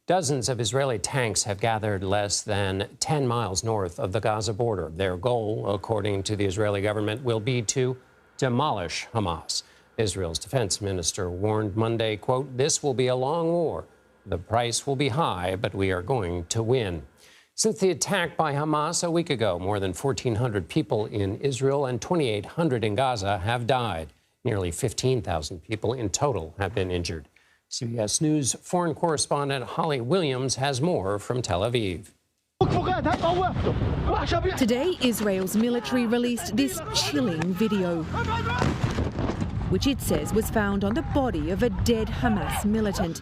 Dozens of Israeli tanks have gathered less than 10 miles north of the Gaza border. Their goal, according to the Israeli government, will be to demolish Hamas. Israel's defense minister warned Monday, quote, "This will be a long war. The price will be high, but we are going to win." Since the attack by Hamas a week ago, more than 1,400 people in Israel and 2,800 in Gaza have died. Nearly 15,000 people in total have been injured. CBS News foreign correspondent Holly Williams has more from Tel Aviv. Today, Israel's military released this chilling video, which it says was found on the body of a dead Hamas militant.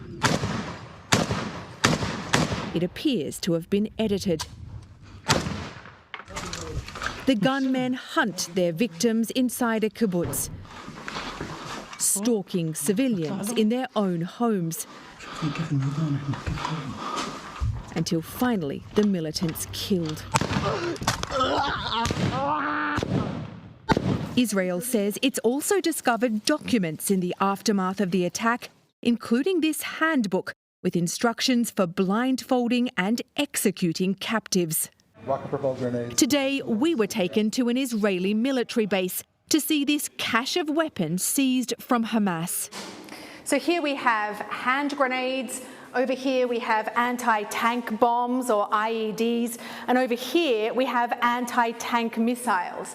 It appears to have been edited. The gunmen hunt their victims inside a kibbutz, stalking civilians in their own homes, until finally the militants killed. Israel says it's also discovered documents in the aftermath of the attack, including this handbook with instructions for blindfolding and executing captives. Today, we were taken to an Israeli military base to see this cache of weapons seized from Hamas. So here we have hand grenades, over here we have anti-tank bombs or IEDs, and over here we have anti-tank missiles.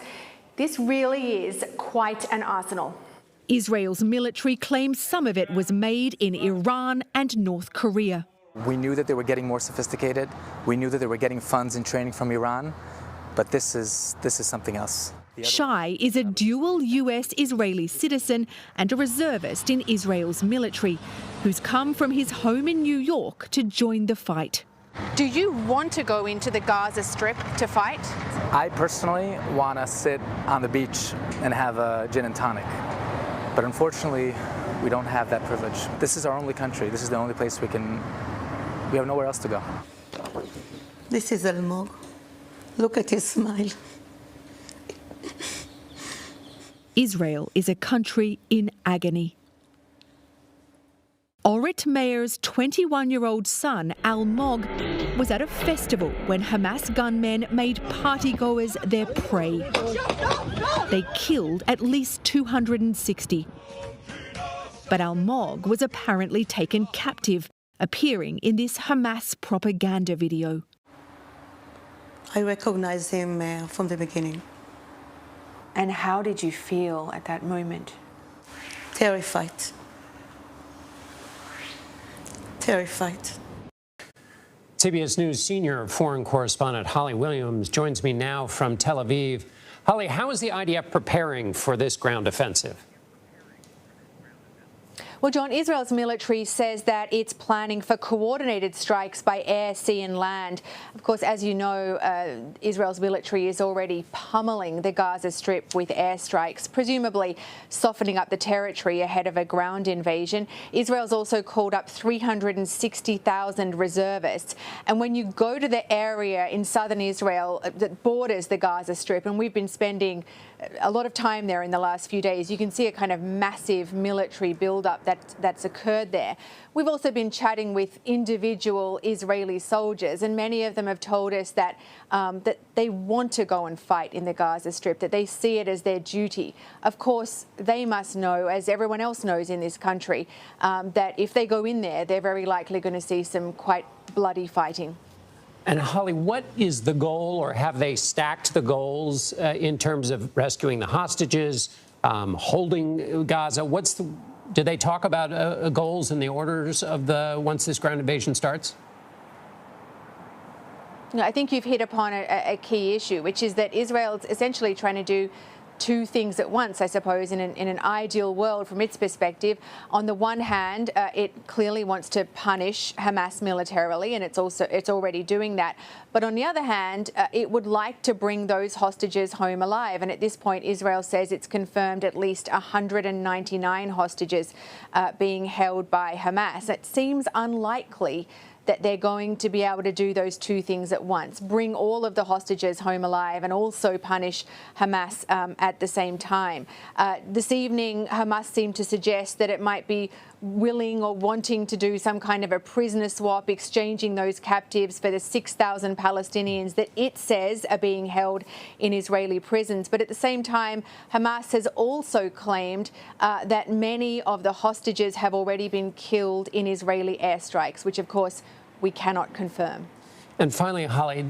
This really is quite an arsenal. Israel's military claims some of it was made in Iran and North Korea. We knew that they were getting more sophisticated. We knew that they were getting funds and training from Iran, but this is something else. Shai is a dual US-Israeli citizen and a reservist in Israel's military, who's come from his home in New York to join the fight. Do you want to go into the Gaza Strip to fight? I personally want to sit on the beach and have a gin and tonic. But unfortunately, we don't have that privilege. This is our only country. This is the only place we have nowhere else to go. This is Almog. Look at his smile. Israel is a country in agony. Orit Meir's 21-year-old son, Almog, was at a festival when Hamas gunmen made partygoers their prey. They killed at least 260. But Almog was apparently taken captive, appearing in this Hamas propaganda video. I recognized him from the beginning. And how did you feel at that moment? Terrified. Terrified. CBS News senior foreign correspondent Holly Williams joins me now from Tel Aviv. Holly, how is the IDF preparing for this ground offensive? Well, John, Israel's military says that it's planning for coordinated strikes by air, sea and land. Of course, as you know, Israel's military is already pummeling the Gaza Strip with airstrikes, presumably softening up the territory ahead of a ground invasion. Israel's also called up 360,000 reservists. And when you go to the area in southern Israel that borders the Gaza Strip, and we've been spending a lot of time there in the last few days, you can see a kind of massive military build-up that's occurred there. We've also been chatting with individual Israeli soldiers, and many of them have told us that that they want to go and fight in the Gaza Strip, that they see it as their duty. Of course, they must know, as everyone else knows in this country, that if they go in there, they're very likely going to see some quite bloody fighting. And Holly, what is the goal, or have they stacked the goals in terms of rescuing the hostages, holding Gaza? Do they talk about goals and the orders of once this ground invasion starts? No, I think you've hit upon a key issue, which is that Israel is essentially trying to do two things at once, I suppose, in an ideal world from its perspective. On the one hand, it clearly wants to punish Hamas militarily, and it's already doing that. But on the other hand, it would like to bring those hostages home alive. And at this point, Israel says it's confirmed at least 199 hostages being held by Hamas. It seems unlikely that they're going to be able to do those two things at once, bring all of the hostages home alive and also punish Hamas at the same time. This evening, Hamas seemed to suggest that it might be willing or wanting to do some kind of a prisoner swap, exchanging those captives for the 6,000 Palestinians that it says are being held in Israeli prisons. But at the same time, Hamas has also claimed that many of the hostages have already been killed in Israeli airstrikes, which of course we cannot confirm. And finally, Holly,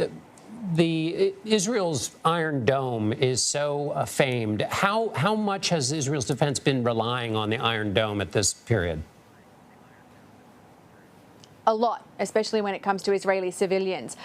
Israel's Iron Dome is so famed. How much has Israel's defense been relying on the Iron Dome at this period? A lot, especially when it comes to Israeli civilians.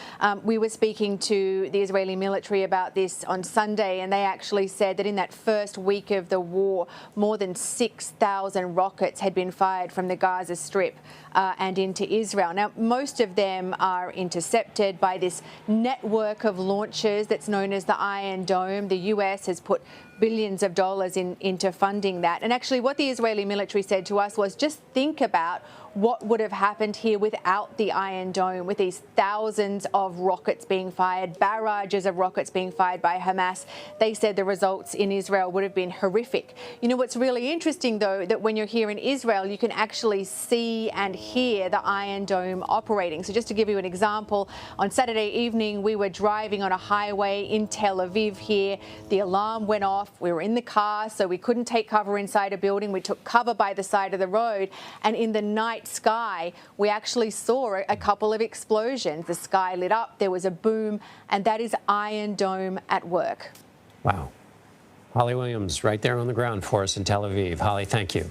We were speaking to the Israeli military about this on Sunday, and they actually said that in that first week of the war, more than 6,000 rockets had been fired from the Gaza Strip and into Israel. Now, most of them are intercepted by this network of launchers that's known as the Iron Dome. The US has put billions of dollars into funding that. And actually what the Israeli military said to us was, just think about what would have happened here without the Iron Dome, with these thousands of rockets being fired, barrages of rockets being fired by Hamas. They said the results in Israel would have been horrific. You know, what's really interesting, though, that when you're here in Israel, you can actually see and hear the Iron Dome operating. So just to give you an example, on Saturday evening, we were driving on a highway in Tel Aviv here. The alarm went off. We were in the car, so we couldn't take cover inside a building. We took cover by the side of the road, and in the night sky, we actually saw a couple of explosions. The sky lit up, there was a boom, and that is Iron Dome at work. Wow. Holly Williams right there on the ground for us in Tel Aviv. Holly, thank you.